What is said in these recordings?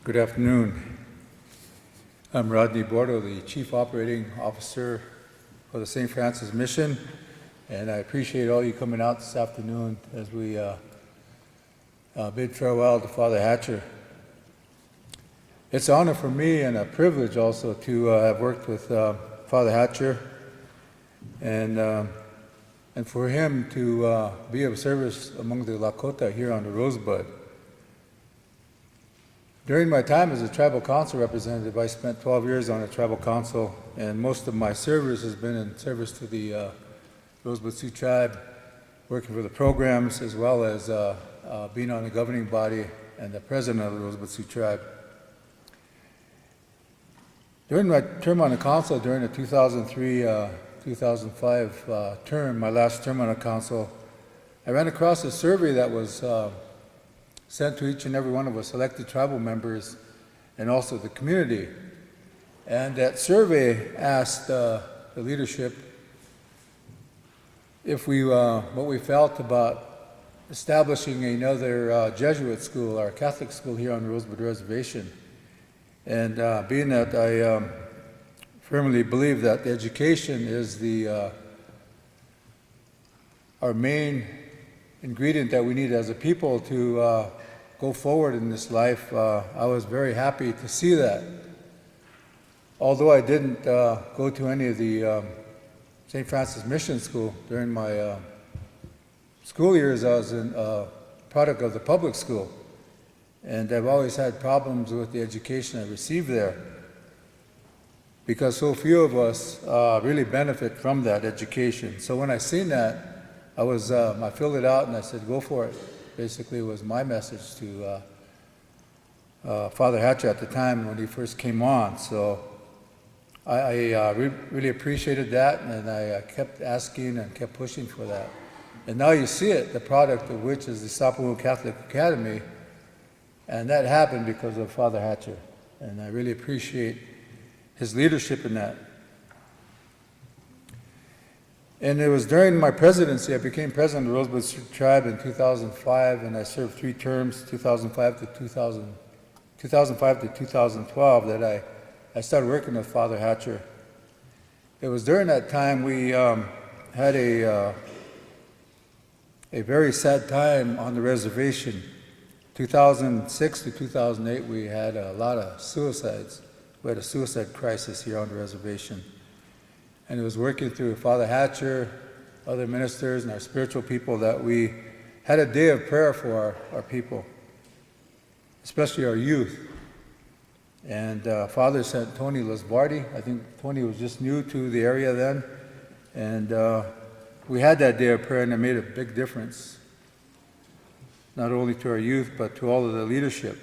Good afternoon. I'm Rodney Bordeaux, the Chief Operating Officer for the St. Francis Mission, and I appreciate all you coming out this afternoon as we bid farewell to Father Hatcher. It's an honor for me and a privilege also to have worked with Father Hatcher and for him to be of service among the Lakota here on the Rosebud. During my time as a tribal council representative, I spent 12 years on a tribal council, and most of my service has been in service to the Rosebud Sioux tribe, working for the programs, as well as being on the governing body and the president of the Rosebud Sioux tribe. During my term on the council, during the 2003-2005 term, my last term on the council, I ran across a survey that was sent to each and every one of us elected tribal members and also the community. And that survey asked the leadership if what we felt about establishing another Jesuit school or Catholic school here on the Rosebud Reservation. And being that I firmly believe that the education is our main ingredient that we need as a people to go forward in this life, I was very happy to see that. Although I didn't go to any of the St. Francis Mission School during my school years, I was a product of the public school. And I've always had problems with the education I received there because so few of us really benefit from that education. So when I seen that, I filled it out and I said, go for it. Basically, it was my message to Father Hatcher at the time when he first came on. So I really appreciated that, and I kept asking and kept pushing for that. And now you see it, the product of which is the Sapelo Catholic Academy, and that happened because of Father Hatcher. And I really appreciate his leadership in that. And it was during my presidency, I became president of the Rosebud Sioux tribe in 2005, and I served 3 terms, 2005 to 2012, that I started working with Father Hatcher. It was during that time we had a very sad time on the reservation. 2006 to 2008, we had a lot of suicides. We had a suicide crisis here on the reservation. And it was working through Father Hatcher, other ministers, and our spiritual people that we had a day of prayer for our people, especially our youth. And Father sent Tony Lasbardi. I think Tony was just new to the area then. And we had that day of prayer, and it made a big difference, not only to our youth, but to all of the leadership.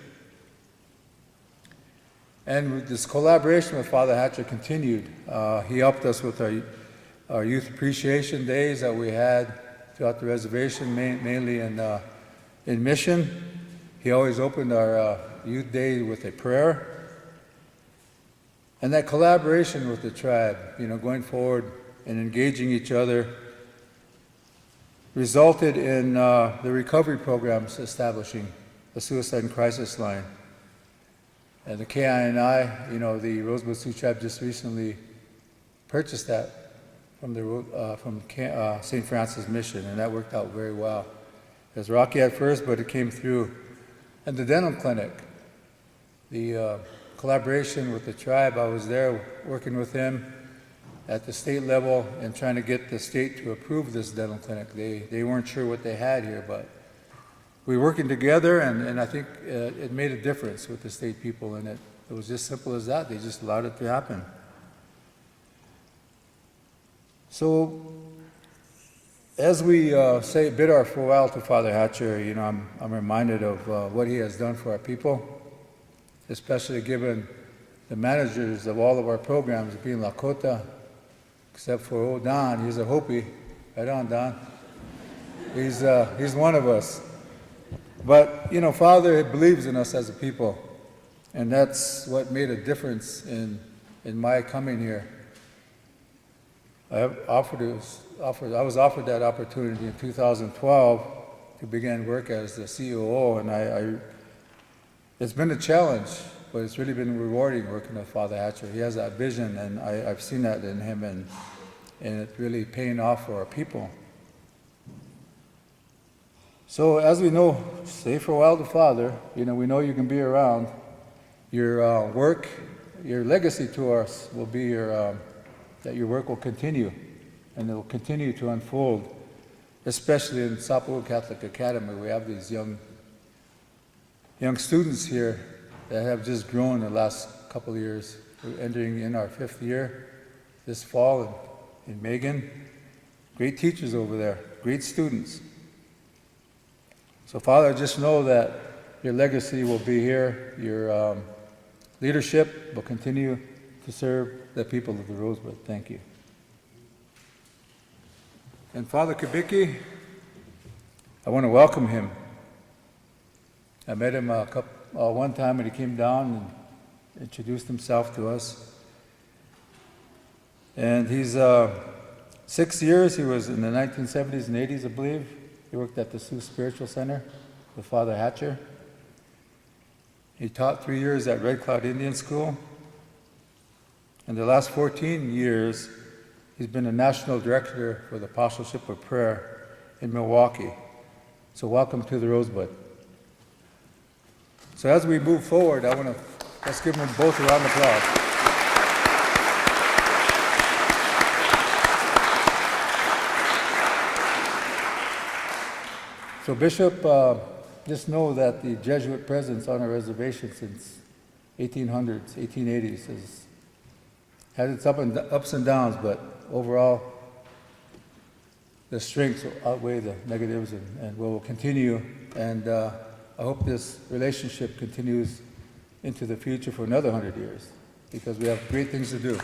And this collaboration with Father Hatcher continued. He helped us with our youth appreciation days that we had throughout the reservation, mainly in mission. He always opened our youth day with a prayer. And that collaboration with the tribe, going forward and engaging each other, resulted in the recovery programs establishing the Suicide and Crisis Line. And the KINI, the Rosebud Sioux tribe just recently purchased that from St. Francis Mission, and that worked out very well. It was rocky at first, but it came through. And the dental clinic, the collaboration with the tribe, I was there working with him at the state level and trying to get the state to approve this dental clinic. They weren't sure what they had here, but we were working together, and I think it made a difference with the state people, and it was just simple as that. They just allowed it to happen. So as we bid our farewell to Father Hatcher, I'm reminded of what he has done for our people, especially given the managers of all of our programs being Lakota, except for old Don. He's a Hopi. Right on, Don. He's one of us. But, Father believes in us as a people, and that's what made a difference in my coming here. I was offered that opportunity in 2012 to begin work as the COO, and I It's been a challenge, but it's really been rewarding working with Father Hatcher. He has that vision, and I've seen that in him, and it's really paying off for our people. So as we know, say farewell to Father. We know you can be around. Your work, your legacy to us will be that your work will continue, and it will continue to unfold, especially in Sapo Catholic Academy. We have these young students here that have just grown the last couple of years. We're entering in our 5th year this fall in Megan. Great teachers over there, great students. So Father, just know that your legacy will be here. Your leadership will continue to serve the people of the Rosebud. Thank you. And Father Kubicki, I want to welcome him. I met him one time when he came down and introduced himself to us. And he's 6 years. He was in the 1970s and 80s, I believe. He worked at the Sioux Spiritual Center with Father Hatcher. He taught 3 years at Red Cloud Indian School. In the last 14 years, he's been a national director for the Apostleship of Prayer in Milwaukee. So welcome to the Rosebud. So as we move forward, let's give them both a round of applause. So Bishop, just know that the Jesuit presence on our reservation since 1800s, 1880s has had its ups and downs, but overall the strengths will outweigh the negatives, and will continue. And I hope this relationship continues into the future for another 100 years, because we have great things to do.